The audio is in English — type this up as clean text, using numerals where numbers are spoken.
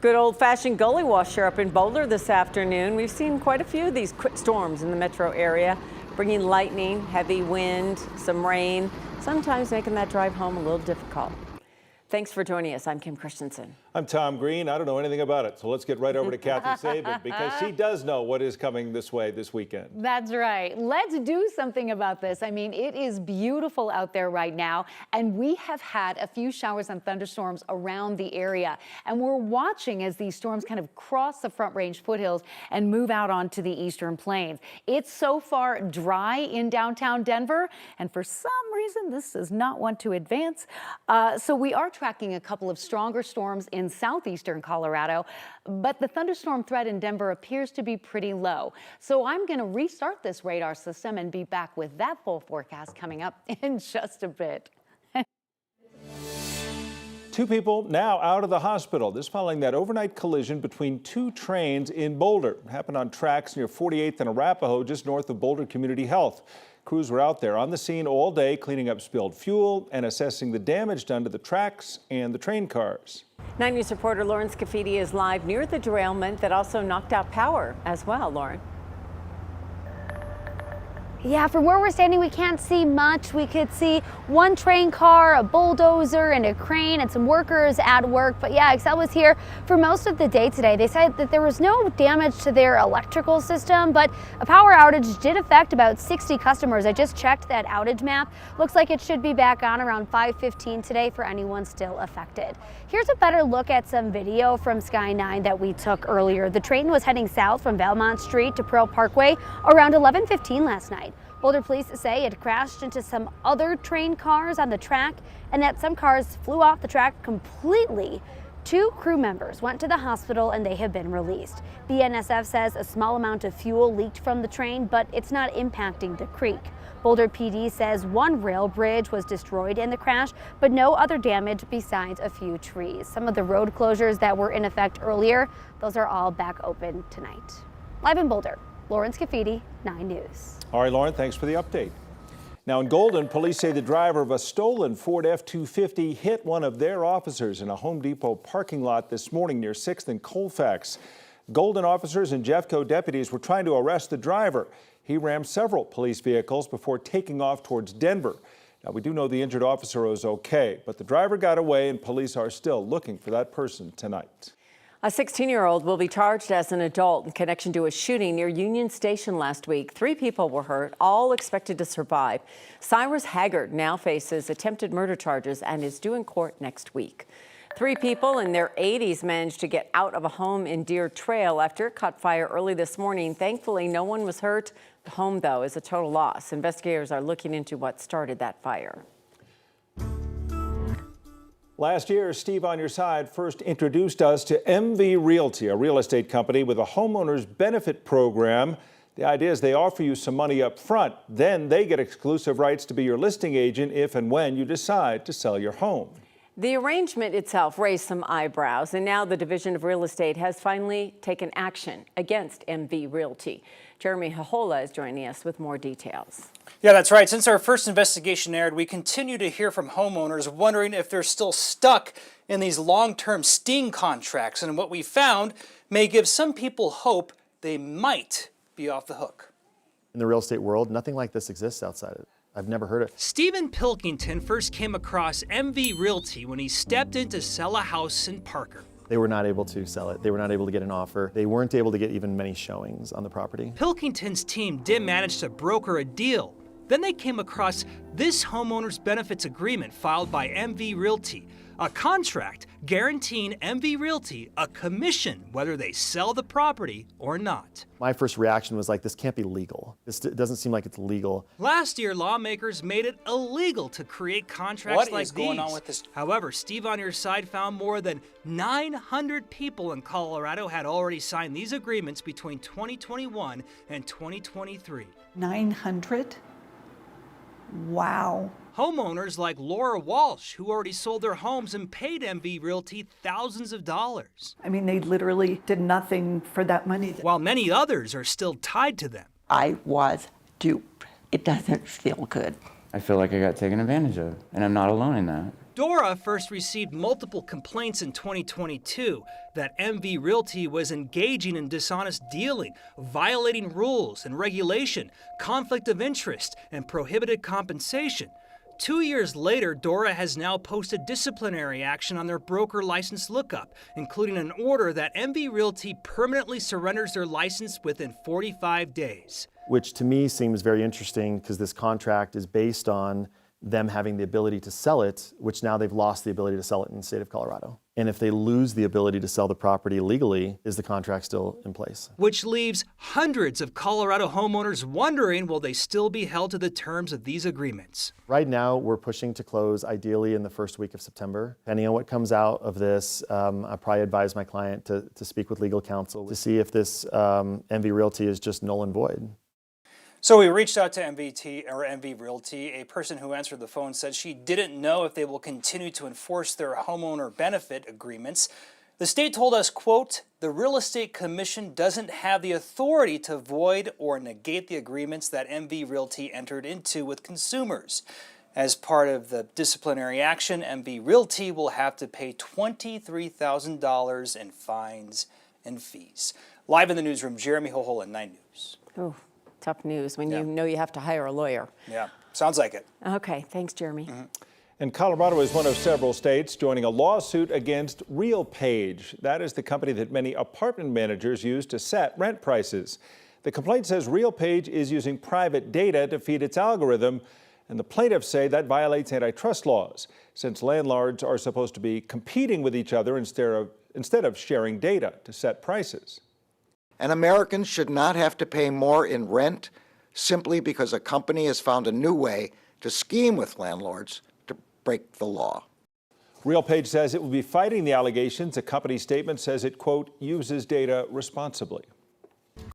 Good old-fashioned gully washer up in Boulder this afternoon. We've seen quite a few of these quick storms in the metro area, bringing lightning, heavy wind, some rain, sometimes making that drive home a little difficult. Thanks for joining us. I'm Kim Christensen. I'm Tom Green. I don't know anything about it, so let's get right over to Kathy Saban because she does know what is coming this way this weekend. That's right. Let's do something about this. I mean, it is beautiful out there right now, and we have had a few showers and thunderstorms around the area, and we're watching as these storms kind of cross the Front Range foothills and move out onto the eastern plains. It's so far dry in downtown Denver, and for some reason, this does not want to advance. So we are tracking a couple of stronger storms in southeastern Colorado, but the thunderstorm threat in Denver appears to be pretty low. So I'm going to restart this radar system and be back with that full forecast coming up in just a bit. Two people now out of the hospital. This following that overnight collision between two trains in Boulder. It happened on tracks near 48th and Arapahoe, just north of Boulder Community Health. Crews were out there on the scene all day, cleaning up spilled fuel and assessing the damage done to the tracks and the train cars. 9 News reporter Lauren Scafidi is live near the derailment that also knocked out power as well. Lauren. Yeah, from where we're standing, we can't see much. We could see one train car, a bulldozer, and a crane, and some workers at work. But yeah, Excel was here for most of the day today. They said that there was no damage to their electrical system, but a power outage did affect about 60 customers. I just checked that outage map. Looks like it should be back on around 5:15 today for anyone still affected. Here's a better look at some video from Sky 9 that we took earlier. The train was heading south from Valmont Street to Pearl Parkway around 11:15 last night. Boulder police say it crashed into some other train cars on the track and that some cars flew off the track completely. 2 crew members went to the hospital and they have been released. BNSF says a small amount of fuel leaked from the train, but it's not impacting the creek. Boulder PD says one rail bridge was destroyed in the crash, but no other damage besides a few trees. Some of the road closures that were in effect earlier, those are all back open tonight. Live in Boulder, Lauren Scafidi, 9 News. All right, Lauren, thanks for the update. Now in Golden, police say the driver of a stolen Ford F-250 hit one of their officers in a Home Depot parking lot this morning near 6th and Colfax. Golden officers and Jeffco deputies were trying to arrest the driver. He rammed several police vehicles before taking off towards Denver. Now, we do know the injured officer is okay, but the driver got away and police are still looking for that person tonight. A 16-year-old will be charged as an adult in connection to a shooting near Union Station last week. 3 people were hurt, all expected to survive. Cyrus Haggard now faces attempted murder charges and is due in court next week. 3 people in their 80s managed to get out of a home in Deer Trail after it caught fire early this morning. Thankfully, no one was hurt. The home, though, is a total loss. Investigators are looking into what started that fire. Last year, Steve on Your Side first introduced us to MV Realty, a real estate company with a homeowners benefit program. The idea is they offer you some money up front. Then they get exclusive rights to be your listing agent if and when you decide to sell your home. The arrangement itself raised some eyebrows, and now the Division of Real Estate has finally taken action against MV Realty. Jeremy Hahola is joining us with more details. Yeah, that's right. Since our first investigation aired, we continue to hear from homeowners wondering if they're still stuck in these long-term sting contracts. And what we found may give some people hope they might be off the hook. In the real estate world, nothing like this exists outside of it. I've never heard it. Stephen Pilkington first came across MV Realty when he stepped in to sell a house in Parker. They were not able to sell it. They were not able to get an offer. They weren't able to get even many showings on the property. Pilkington's team did manage to broker a deal. Then they came across this homeowners benefits agreement filed by MV Realty, a contract guaranteeing MV Realty a commission whether they sell the property or not. My first reaction was like, this can't be legal. This doesn't seem like it's legal. Last year, lawmakers made it illegal to create contracts like these. What is going on with this? However, Steve on Your Side found more than 900 people in Colorado had already signed these agreements between 2021 and 2023. 900? Wow. Homeowners like Laura Walsh, who already sold their homes and paid MV Realty thousands of dollars. I mean, they literally did nothing for that money. While many others are still tied to them. I was duped. It doesn't feel good. I feel like I got taken advantage of, and I'm not alone in that. Dora first received multiple complaints in 2022 that MV Realty was engaging in dishonest dealing, violating rules and regulation, conflict of interest, and prohibited compensation. 2 years later, Dora has now posted disciplinary action on their broker license lookup, including an order that MV Realty permanently surrenders their license within 45 days. Which to me seems very interesting because this contract is based on them having the ability to sell it, which now they've lost the ability to sell it in the state of Colorado. And if they lose the ability to sell the property legally, is the contract still in place? Which leaves hundreds of Colorado homeowners wondering, will they still be held to the terms of these agreements? Right now, we're pushing to close ideally in the first week of September. Depending on what comes out of this, I probably advise my client to speak with legal counsel to see if this MV Realty is just null and void. So we reached out to MV Realty. A person who answered the phone said she didn't know if they will continue to enforce their homeowner benefit agreements. The state told us, quote, the Real Estate Commission doesn't have the authority to void or negate the agreements that MV Realty entered into with consumers. As part of the disciplinary action, MV Realty will have to pay $23,000 in fines and fees. Live in the newsroom, Jeremy Hoholen, 9 News. Oh, tough news when you know you have to hire a lawyer. Yeah, sounds like it. Okay, thanks, Jeremy. And Colorado is one of several states joining a lawsuit against RealPage. That is the company that many apartment managers use to set rent prices. The complaint says RealPage is using private data to feed its algorithm, and the plaintiffs say that violates antitrust laws, since landlords are supposed to be competing with each other instead of sharing data to set prices. And Americans should not have to pay more in rent simply because a company has found a new way to scheme with landlords to break the law. RealPage says it will be fighting the allegations. A company statement says it, quote, uses data responsibly.